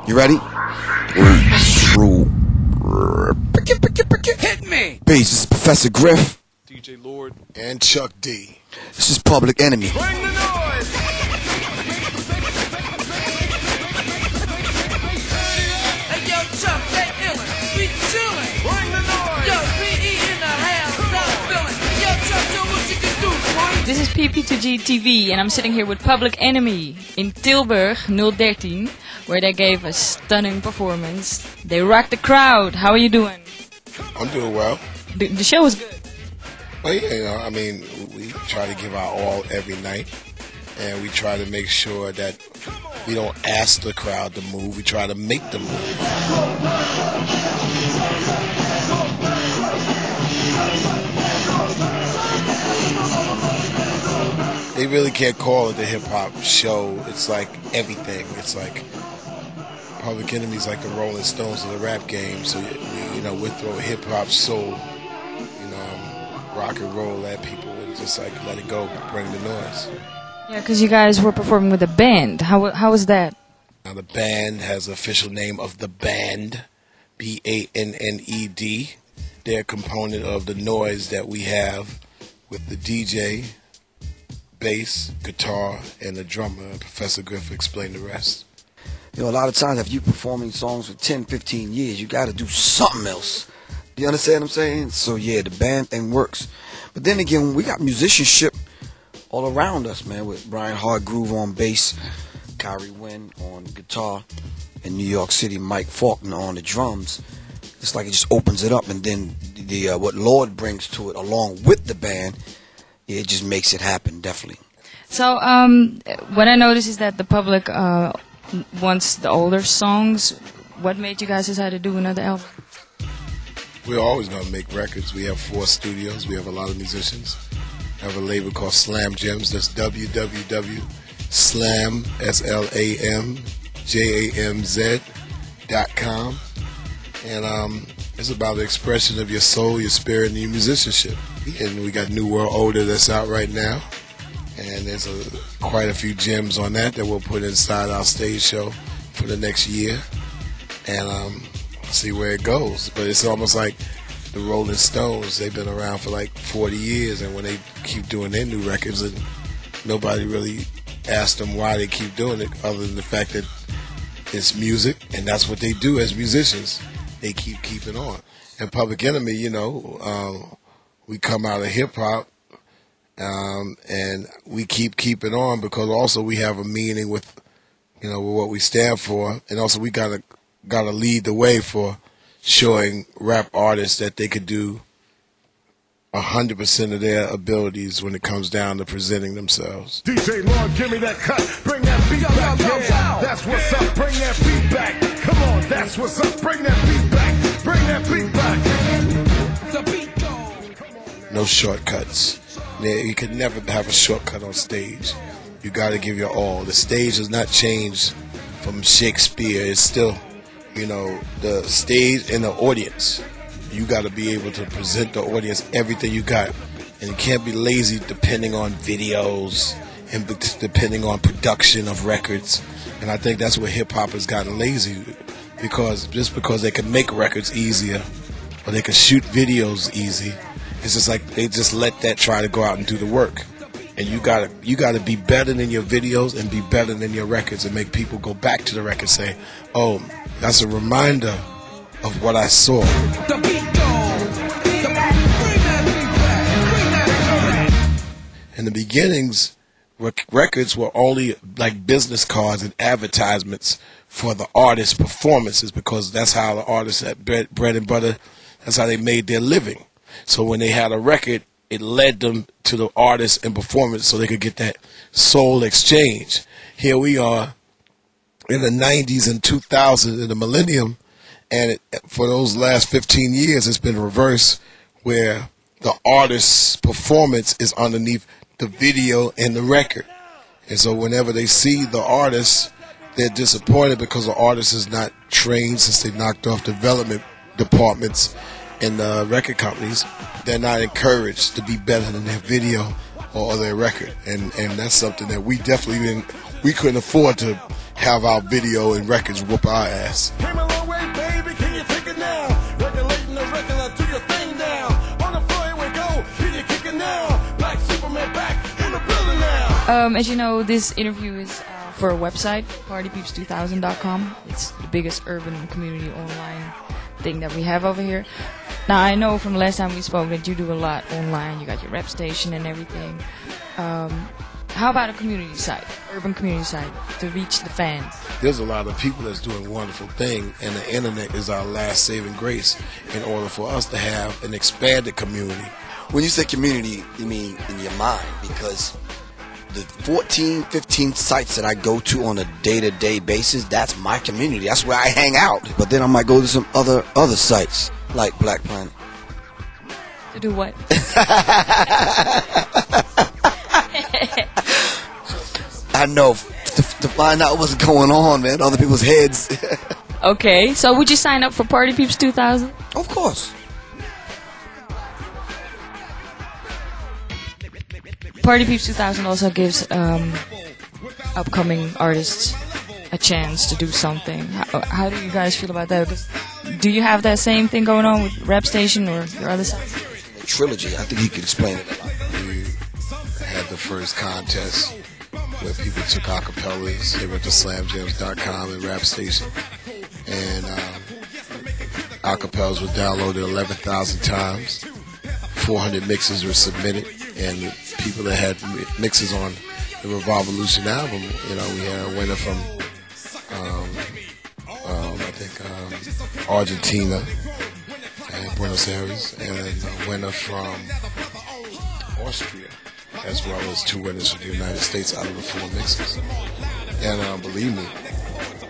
You ready? Hit me! Bass, this is Professor Griff. DJ Lord. And Chuck D. This is Public Enemy. Bring the noise! Hey, yo, Chuck, that illin'. We chillin'. Bring the noise! Yo, PE in the house. Stop feeling. Yo, Chuck, show what you can do, boy. This is PP2G TV and I'm sitting here with Public Enemy in Tilburg 013, where they gave a stunning performance. They rocked the crowd. How are you doing? I'm doing well. The show was good. Well, yeah, you know, I mean, we try to give our all every night, and we try to make sure that we don't ask the crowd to move. We try to make them move. They really can't call it the hip-hop show. It's like everything. It's like Public Enemy's like the Rolling Stones of the rap game. So, we throw hip-hop, soul, rock and roll at people and just like let it go, bring the noise. Yeah, because you guys were performing with a band. How was that? Now the band has the official name of the band, BANNED. They're a component of the noise that we have with the DJ, bass, guitar, and the drummer. Professor Griff explained the rest. A lot of times if you're performing songs for 10, 15 years, you got to do something else. Do you understand what I'm saying? So yeah, the band thing works. But then again, we got musicianship all around us, man, with Brian Hartgroove on bass, Kyrie Wynn on guitar, and New York City Mike Faulkner on the drums. It's like it just opens it up, and then what Lord brings to it along with the band, it just makes it happen, definitely. So what I noticed is that the public wants the older songs. What made you guys decide to do another album? We're always going to make records. We have 4 studios. We have a lot of musicians. We have a label called Slam Gems. That's www.slamjamz.com. And it's about the expression of your soul, your spirit, and your musicianship. And we got New World Order that's out right now. And there's quite a few gems on that we'll put inside our stage show for the next year. And see where it goes. But it's almost like the Rolling Stones. They've been around for like 40 years, and when they keep doing their new records, and nobody really asked them why they keep doing it, other than the fact that it's music, and that's what they do as musicians. They keeping on. And Public Enemy, we come out of hip-hop, and we keeping on because also we have a meaning with, with what we stand for, and also we gotta lead the way for showing rap artists that they could do 100% of their abilities when it comes down to presenting themselves. DJ Lord, give me that cut. Bring that beat back. Yeah, that's what's up. Bring that beat back. Come on, that's what's up. Bring that beat back. Bring that beat back. The beat goes. No shortcuts. You could never have a shortcut on stage. You got to give your all. The stage has not changed from Shakespeare. It's still, the stage and the audience. You got to be able to present the audience everything you got. And you can't be lazy depending on videos and depending on production of records. And I think that's where hip-hop has gotten lazy, because they can make records easier or they can shoot videos easy. It's just like they just let that try to go out and do the work. And you gotta be better than your videos and be better than your records and make people go back to the record and say, oh, that's a reminder of what I saw. In the beginnings, records were only like business cards and advertisements for the artists' performances, because that's how the artists had bread and butter, that's how they made their living. So when they had a record, it led them to the artists and performance so they could get that soul exchange. Here we are in the 90s and 2000s in the millennium, and for those last 15 years it's been reversed, where the artist's performance is underneath the video and the record. And so whenever they see the artist, they're disappointed because the artist is not trained, since they knocked off development departments in the record companies. They're not encouraged to be better than their video or their record, and that's something that we definitely we couldn't afford to have our video and records whoop our ass. Came a long way, baby, can you take it now? Regulating the regular, do your thing now. On the floor, here we go, can you kick it now? Black Superman back in the building now. As you know, this interview is for a website, partypeeps2000.com. It's the biggest urban community online thing that we have over here. Now, I know from the last time we spoke that you do a lot online. You got your rep station and everything. How about a community site, urban community site, to reach the fans? There's a lot of people that's doing wonderful things, and the internet is our last saving grace in order for us to have an expanded community. When you say community, you mean in your mind, because the 14, 15 sites that I go to on a day-to-day basis, that's my community. That's where I hang out. But then I might go to some other sites, like Black Planet. To do what? I know, to find out what's going on, man, other people's heads. Okay, so would you sign up for Party Peeps 2000? Of course. Party Peeps 2000 also gives upcoming artists a chance to do something. How do you guys feel about that? Do you have that same thing going on with Rap Station or your other sites? Trilogy, I think he could explain it a lot. We had the first contest where people took acapellas. They went to slamjams.com and Rap Station, and acapellas were downloaded 11,000 times. 400 mixes were submitted, and people that had mixes on the Revolution album, you know, we had a winner from Argentina and Buenos Aires, and a winner from Austria, as well as 2 winners from the United States out of the 4 mixes. And believe me,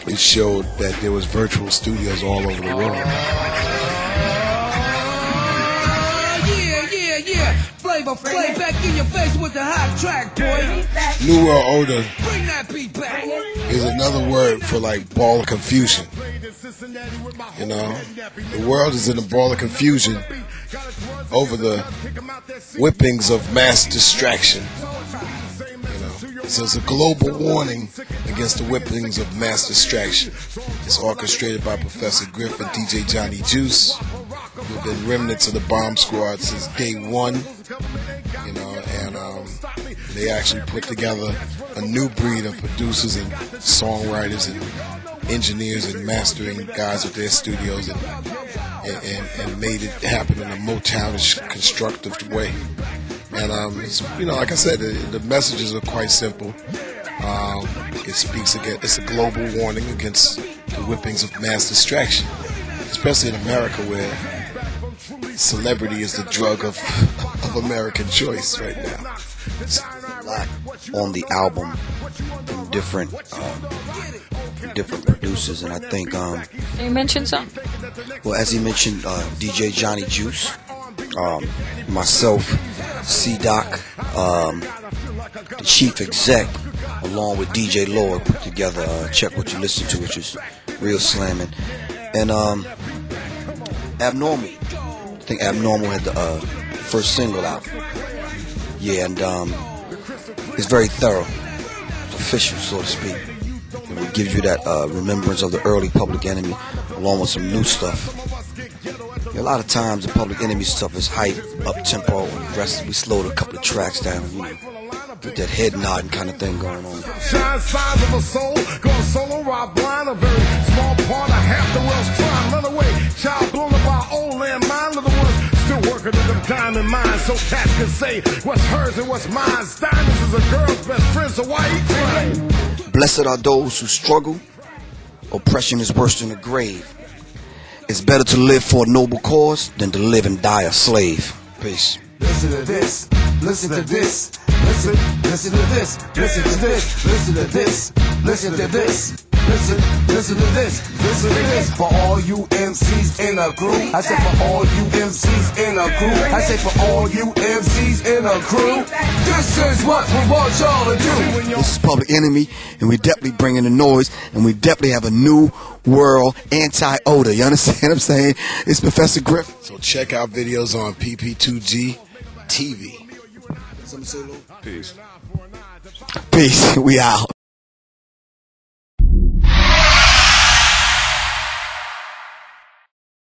it showed that there was virtual studios all over the world. Yeah. Flavor Flav back in your face with the hot track, boy. New World Order Bring that beat back. is another word for like ball of confusion. You know, the world is in a ball of confusion over the whippings of mass distraction. You know, so it's a global warning against the whippings of mass distraction. It's orchestrated by Professor Griff and DJ Johnny Juice, who've been remnants of the Bomb Squad since day one. You know, and they actually put together a new breed of producers and songwriters and engineers and mastering guys at their studios, and made it happen in a Motownish constructive way. And it's, you know, like I said, the messages are quite simple. It speaks again. It's a global warning against the whippings of mass distraction, especially in America, where celebrity is the drug of American choice right now. It's a lot on the album from different producers, and I think Can you mention some? well, as he mentioned, DJ Johnny Juice, myself, C-Doc, the chief exec, along with DJ Lord, put together Check What You Listen To, which is real slamming, and Abnormal. I think Abnormal had the first single out. Yeah, and it's very thorough. It's official, so to speak. And it gives you that remembrance of the early Public Enemy, along with some new stuff. Yeah, a lot of times the Public Enemy stuff is hype, up-tempo, and the rest we slowed a couple of tracks down, you know, with that head nodding kind of thing going on. Shine signs of a soul, going solo, rob blind, a very small part of half the world's trying. Run away, child blown up our old landmine, little ones still working to them diamond mines, so cats can say what's hers and what's mine. Diamonds is a girl's best friend, so why you crying? Blessed are those who struggle. Oppression is worse than the grave. It's better to live for a noble cause than to live and die a slave. Peace. Listen to this, listen to this, listen to this, listen to this, listen to this, listen to this, listen to this, for all you MCs in a crew. I said for all you MCs in a crew. I said for all you MCs in a crew. This is what we want y'all to do. This is Public Enemy, and we definitely bring in the noise, and we definitely have a new world anti-odor. You understand what I'm saying? It's Professor Griff. So check out videos on PP2G TV. Peace. Peace. We out.